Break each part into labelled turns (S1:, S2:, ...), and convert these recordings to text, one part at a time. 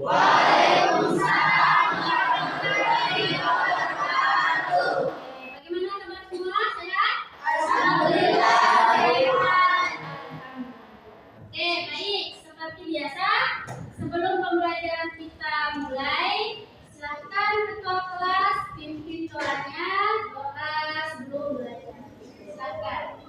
S1: Waalaikumsalam warahmatullahi wabarakatuh. Bagaimana kabar semua? Sehat? Alhamdulillah. Oke, baik. Seperti biasa, sebelum pembelajaran kita mulai, silakan ketua kelas pimpin doanya, doa sebelum belajar. Silakan.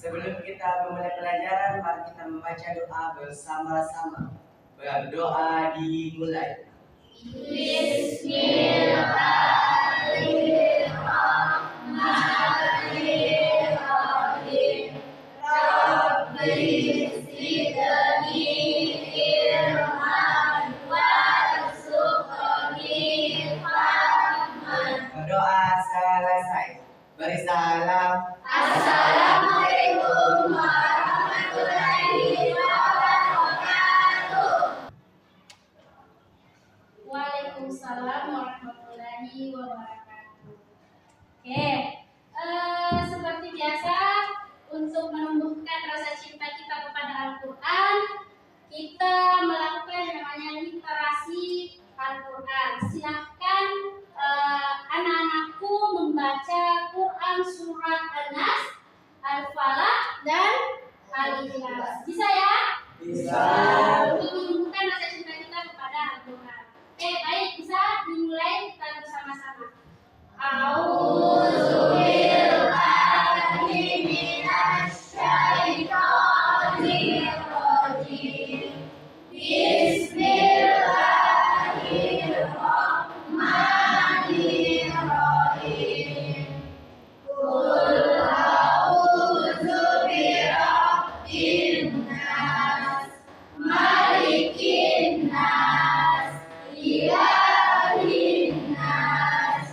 S2: Sebelum kita memulai pelajaran, mari kita membaca doa bersama-sama. Berdoa dimulai. Bismillahirrahmanirrahim. Rabbi zidni ilman warzuqni fahman. Berdoa selesai. Beri salam. Assalamualaikum warahmatullahi wabarakatuh.
S1: Waalaikumsalam warahmatullahi wabarakatuh. Oke, seperti biasa, untuk menumbuhkan rasa cinta kita kepada Al-Quran, kita melakukan yang namanya literasi Al-Quran. Silahkan anak-anakku membaca Quran surat An-Nas, Al-Falaq, dan Al-Ikhlas. Bisa ya?
S2: Bisa.
S1: Untuk menumbuhkan rasa cinta kita kepada Al-Quran. Oke, baik, bisa dimulai kita bersama-sama. A'udzubillahi minasyaitonirrajim. Bismillahirrahmanirrahim. Qul a'udzu birabbin nas, malikin nas, ilahin nas,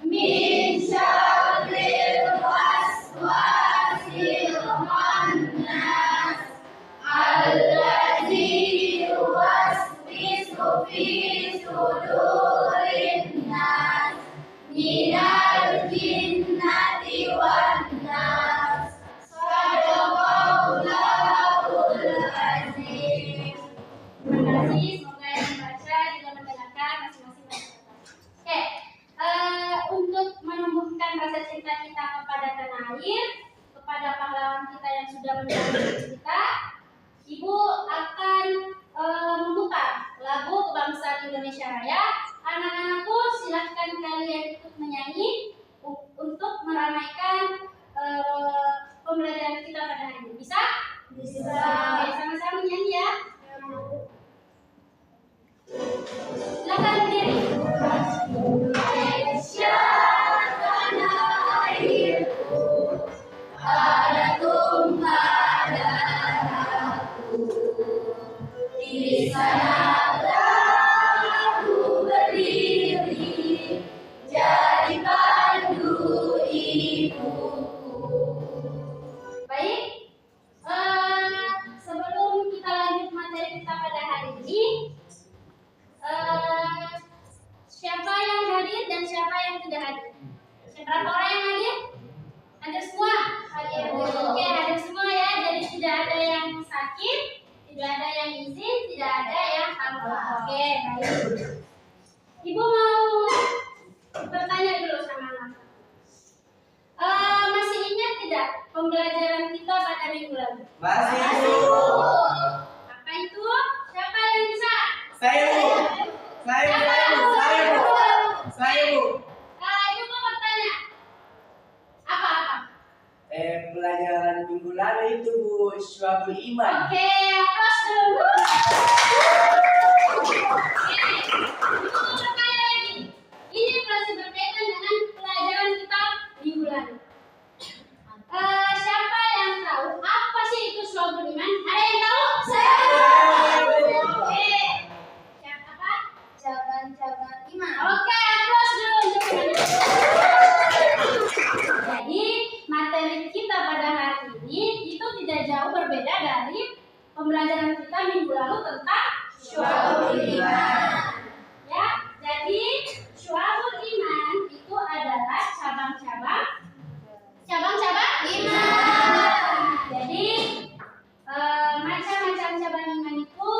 S1: min syarril waswasil khannas, alladzi yuwaswisu fi sudurin nas, minal jinnati wan nas. Shadaqallahul azim. Terima kasih, semoga yang membaca juga mendengarkan masing-masing baca. Oke, untuk menumbuhkan rasa cinta kita kepada tanah air, kepada pahlawan kita yang sudah mendampingi kita, Ibu akan membuka lagu kebangsaan Indonesia Raya. Anak-anakku, silahkan kalian ikut menyanyi untuk meramaikan pembelajaran kita pada hari ini. Bisa? Bisa. Oke, sama-sama nyanyi ya. Silakan berdiri. Indonesia tanah airku, ada tumpah darahku. Di sanalah aku berdiri, jadi pandu ibuku. Baik, sebelum kita lanjut materi kita pada hari ini, siapa yang hadir dan siapa yang tidak hadir? Berapa orang yang hadir? Hadir semua? Hadir. Oke, hadir semua ya. Jadi tidak ada yang sakit, tidak ada yang izin, tidak ada yang apa. Oke, baik. Ibu mau bertanya dulu sama anak. Masih ingat tidak pembelajaran kita pada minggu lalu?
S2: Masih, Bu.
S1: Apa itu? Siapa yang bisa?
S2: Saya, Bu. Saya, Bu.
S1: Ibu mau bertanya. Apa?
S2: Pelajaran minggu lalu itu, Bu, Syu'abul Iman.
S1: Oke, aplaus dulu. Ibu mau bertanya lagi. Ini masih berkaitan dengan pelajaran kita minggu lalu. Siapa yang tahu apa sih itu Syu'abul Iman? Ada yang tahu? Saya. Oke. Siapa apa? Cabang-cabang iman. Oke, aplaus dulu untuk teman-teman. Jadi materi kita pada hari ini itu tidak jauh berbeda dari pembelajaran kita minggu lalu tentang Syu'abul Iman. Ya, jadi Syu'abul Iman itu adalah cabang-cabang iman. Jadi macam-macam cabang iman itu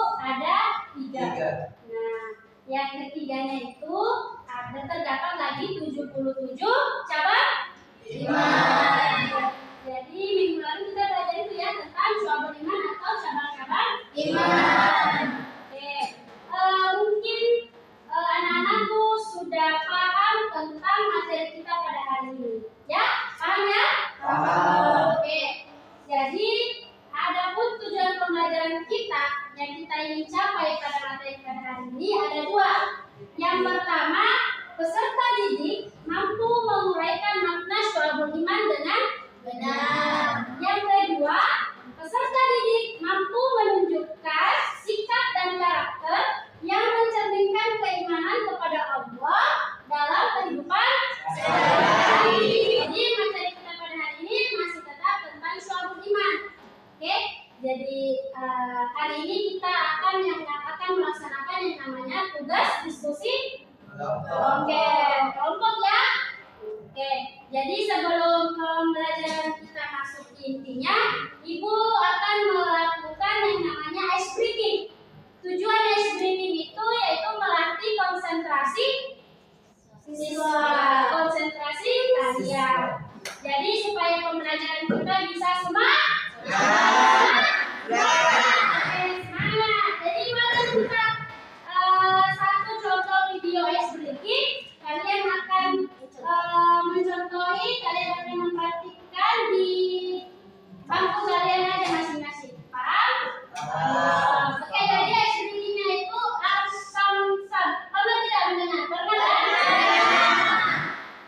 S1: Jadi adapun tujuan pembelajaran kita yang kita ingin capai pada materi pada hari ini ada dua. Yang pertama, peserta didik mampu menguraikan makna syu'abul iman dengan benar. Yang kedua, peserta didik mampu menunjukkan sikap dan karakter yang mencerminkan keimanan kepada Allah dalam kehidupan sehari-hari. Jadi materi kita pada hari ini masih tetap tentang syu'abul iman. Oke, jadi hari ini kita akan melaksanakan yang namanya tugas diskusi kelompok ya. Oke, jadi sebelum pembelajaran kita masuk intinya, Ibu akan melakukan yang namanya ice breaking. Tujuan ice breaking itu yaitu melatih konsentrasi siswa, konsentrasi kalian. Jadi supaya pembelajaran kita bisa semangat. Jadi mari kita satu contoh video ice breaking. Kalian akan mencontohi, kalian akan mempraktikkan di bangku kalian aja masing-masing. Paham? Oke, jadi ice breakingnya itu sam-sam. Pernah tidak mendengar? Pernah kan?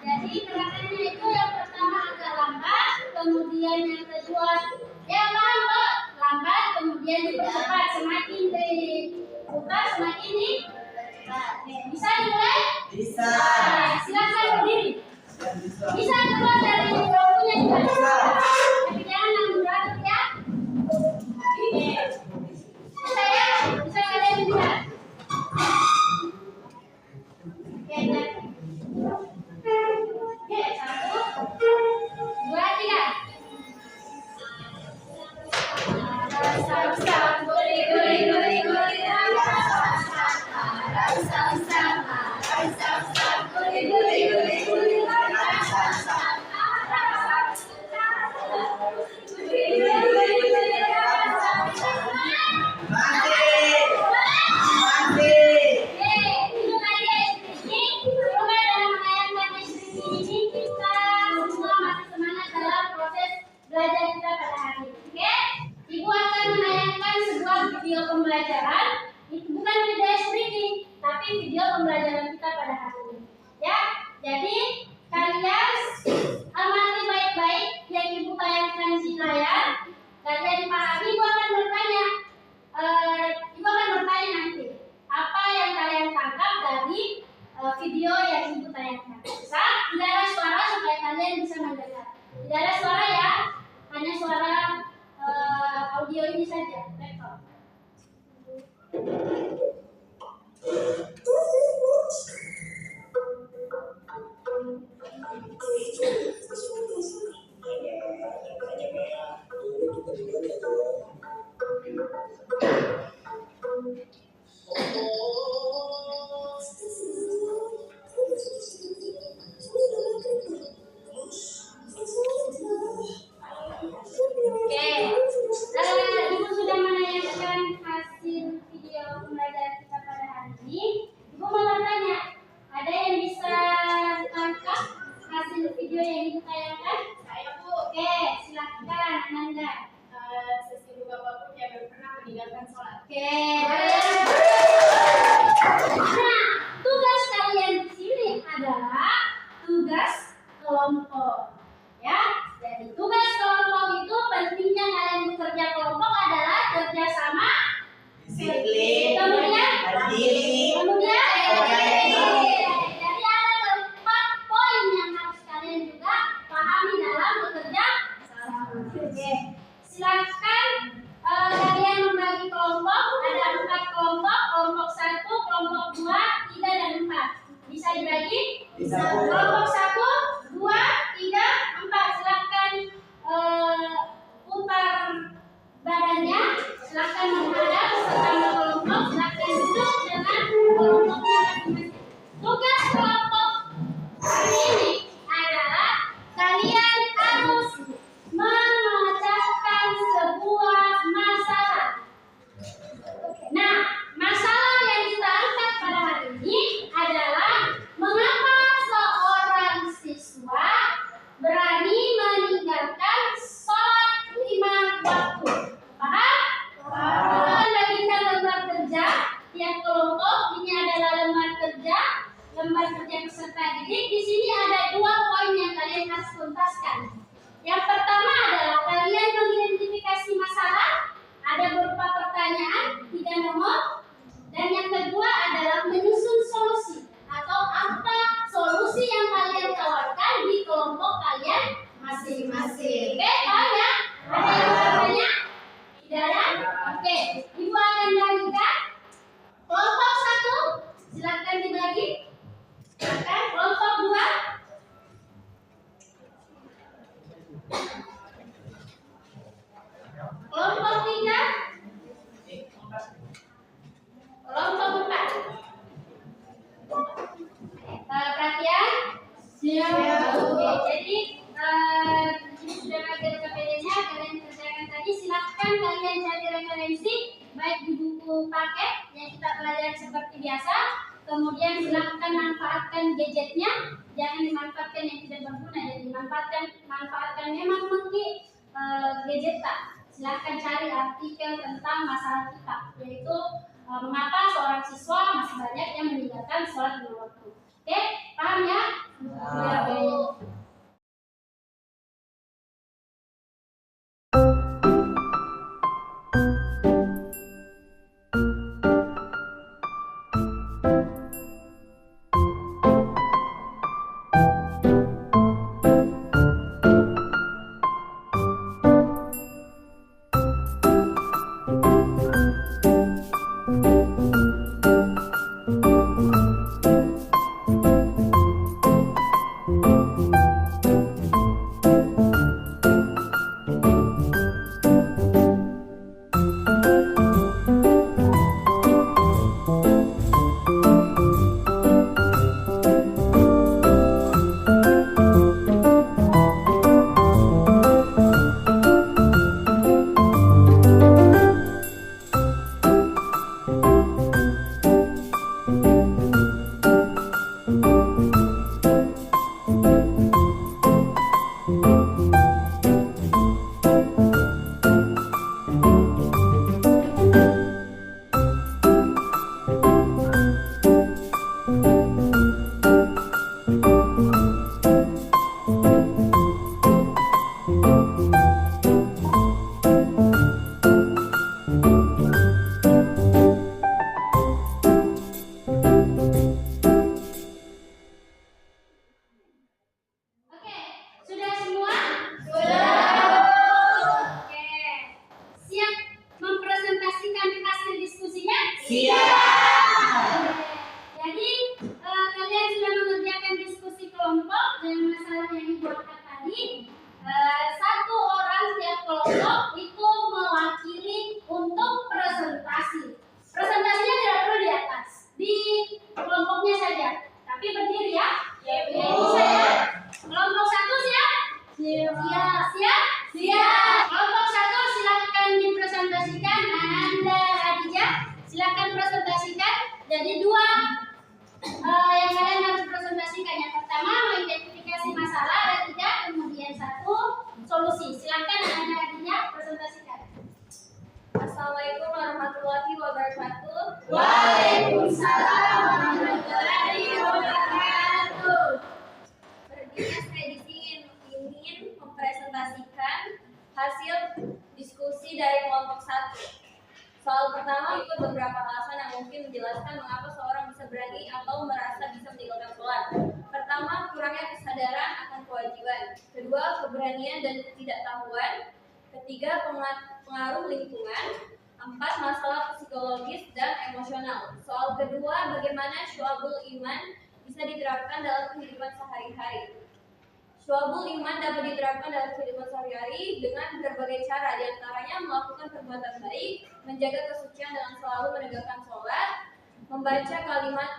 S1: Jadi gerakannya itu yang pertama agak lambat, kemudian yang kedua lambat, kemudian dipercepat. Semakin diputar semakin dipercepat. Bisa dimulai? Bisa. Silakan berdiri. Bisa keluar dari bangkunya juga. Tapi jangan yang berat ya. Oke. Bisa ya? Bisa kalian bisa. Oke, oke, 1, 2, 3. Belajar kita pada hari ini. Oke? Ibu akan menayangkan sebuah video pembelajaran. Itu bukan video streaming, tapi video pembelajaran kita pada hari ini. Ya, jadi kalian amati baik-baik yang ibu tayangkan di layar. Kalian pahami, ibu akan bertanya. Ibu akan bertanya nanti apa yang kalian tangkap dari video yang ibu tayangkan. Bisa? Tidak ada suara supaya kalian bisa mendengar. Tidak ada suara ya, hanya suara audio ini saja. Rekod. Ibu sudah menayangkan hasil video pembelajaran kita pada hari ini. Ibu mau bertanya, ada yang bisa tangkap hasil video yang ibu tayangkan? Saya, Bu. Oke, silakan Ananda. Sesungguhnya Bapak yang belum pernah meninggalkan sholat. Oke. Nah, tugas kalian di sini adalah tugas kelompok. Ya, jadi tugas kelompok itu pentingnya kalian bekerja kelompok adalah kerjasama, disiplin, kemudian jadi ada 4 poin yang harus kalian juga pahami dalam bekerja sama. Oke, silakan kalian membagi kelompok. Ada 4 kelompok, kelompok 1, kelompok 2, 3, dan 4. Bisa dibagi? Bisa. Kelompok 1, 2, 3, 4. Silakan putar badannya. Silakan menghadap sesama kelompok. Silakan duduk dengan kelompoknya masing-masing. Tugas kelompok hari ini adalah kalian harus memecahkan sebuah masalah. Nah, masalah yang kita angkat pada hari ini adalah mengapa seorang waktu. Paham? Kita kan bagikan lembar kerja tiap kelompok. Ini adalah lembar kerja peserta didik. Di sini ada 2 poin yang kalian harus tuntaskan. Yang pertama adalah kalian mengidentifikasi masalah, ada berupa pertanyaan 3 nomor. Dan yang kedua adalah menyusun solusi atau apa solusi yang kalian tawarkan di kelompok kalian masing-masing. Oke, paham ya? Ada yang bertanya? Tidak ada? Oke, Ibu akan bagikan. Kelompok 1, silakan dibagi. Silakan. Kelompok 2. Kelompok 3. Kelompok 4. Perhatian? Siap. Oke, jadi ini sudah ada KPD-nya, kalian kerjakan tadi. Silahkan kalian cari referensi baik di buku paket yang kita pelajari seperti biasa. Kemudian silahkan manfaatkan gadgetnya, jangan dimanfaatkan yang tidak berguna dan manfaatkan memang gadget tak. Silahkan cari artikel tentang masalah kita, yaitu mengapa seorang siswa masih banyak yang meninggalkan sholat lima waktu. Oke, paham ya? Ya.
S3: Keberanian dan ketidaktahuan. Ketiga, pengaruh lingkungan. 4, masalah psikologis dan emosional. Soal kedua, bagaimana syu'abul iman bisa diterapkan dalam kehidupan sehari-hari. Syu'abul iman dapat diterapkan dalam kehidupan sehari-hari dengan berbagai cara, diantaranya melakukan perbuatan baik, menjaga kesucian dengan selalu menegakkan sholat, membaca kalimat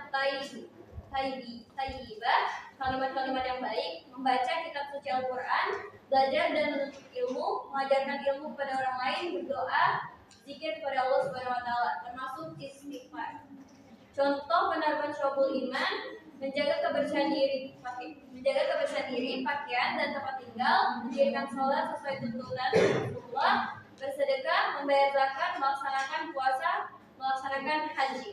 S3: thayyibah, kalimat-kalimat yang baik, membaca kitab suci Al-Quran, belajar dan menuntut ilmu, mengajarkan ilmu kepada orang lain, berdoa, zikir kepada Allah Subhanahu wa taala, termasuk istighfar. Contoh penerapan syu'abul iman: menjaga kebersihan diri, pakaian dan tempat tinggal, mendirikan sholat sesuai tuntunan Rasulullah, membayar zakat, melaksanakan puasa, melaksanakan haji.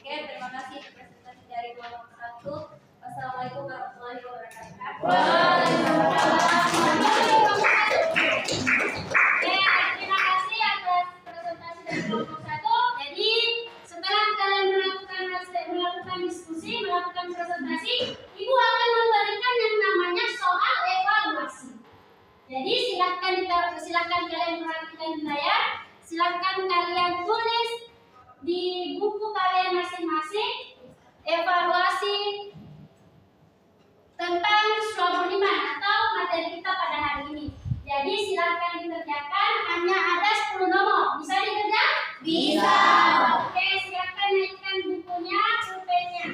S3: Oke, terima kasih presentasi dari kelompok 1. Wassalamualaikum warahmatullahi wabarakatuh.
S1: Oke, terima kasih atas presentasi dari kelompok 1. Jadi, setelah kalian melakukan diskusi, melakukan presentasi, Ibu akan memberikan yang namanya soal evaluasi. Jadi, silakan kalian perhatikan di layar, silakan kalian tulis di buku kalian masing-masing evaluasi tentang Syu'abul Iman atau materi kita pada hari ini. Jadi silakan dikerjakan, hanya ada 10 nomor. Bisa dikerjakan? Bisa. Oke, silakan naikkan bukunya, pulpennya.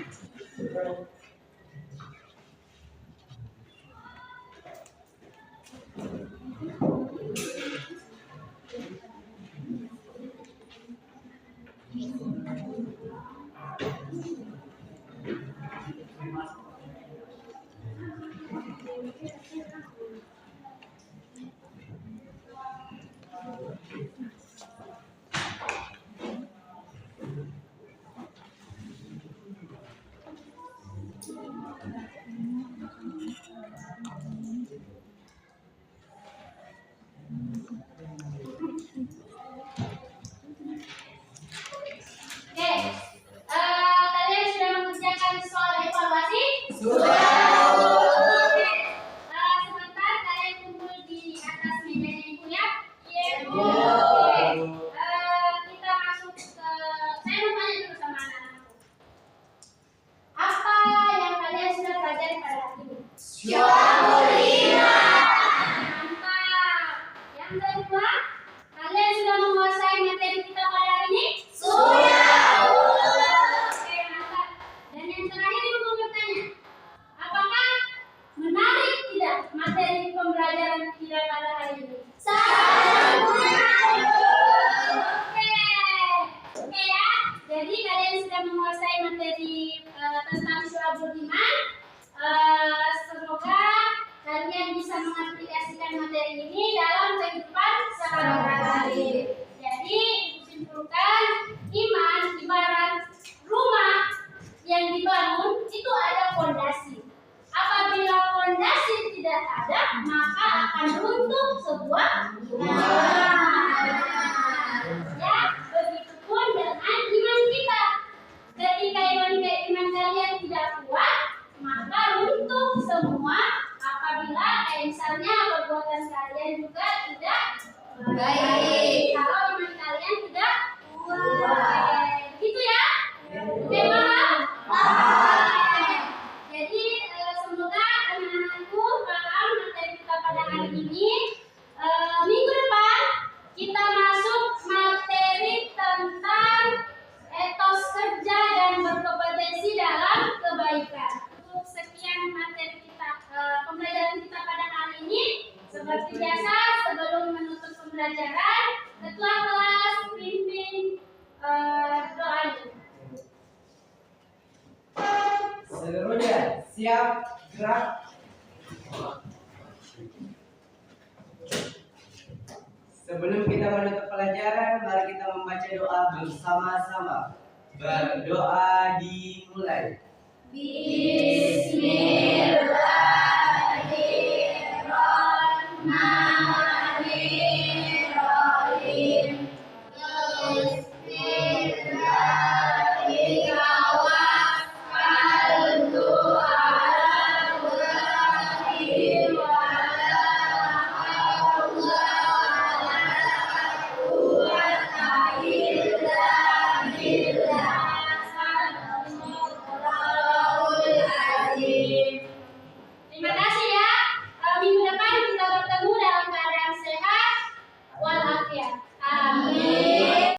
S1: Oke, kalian sudah mengerjakan soal evaluasi? Sudah. Oke, sebentar kalian kumpul di atas mejanya Ibu ya. Iya, Bu. Oke, kita masuk ke, saya mau tanya dulu sama anak-anakku. Apa yang kalian sudah pelajari pada hari ini? Syu'abul Iman. Mantap. Yang kedua, kalian sudah menguasai materi kita pada hari ini? Sudah. Oke, mantap. Dan yang terakhir Ibu mau bertanya, apakah menarik tidak materi pembelajaran kita pada hari ini? Sangat menarik. Oke ya. Jadi kalian sudah menguasai materi tentang Syu'abul Iman. Semoga kalian bisa mengaplikasikan materi ini dalam kehidupan sehari-hari. Jadi, disimpulkan, iman ibarat rumah yang dibangun itu ada fondasi. Apabila fondasi tidak ada, maka akan runtuh sebuah iman. Ya, begitupun dengan iman kita. Ketika iman kalian tidak kuat, maka runtuh semua. Apabila misalnya perbuatan kalian juga tidak baik, kalau iman kalian tidak kuat, gitu ya? Oke, paham? Jadi semoga anak-anakku paham materi kita pada hari ini. Minggu depan kita masuk materi tentang etos kerja dan berkompetensi dalam kebaikan. Untuk sekian materi kita, pembelajaran kita pada hari ini. Seperti biasa, sebelum menutup pembelajaran, ketua kelas pimpin doa ini.
S2: Seluruhnya siap, gerak. Sebelum kita menutup pelajaran, mari kita membaca doa bersama-sama. Berdoa dimulai.
S1: Bismillah.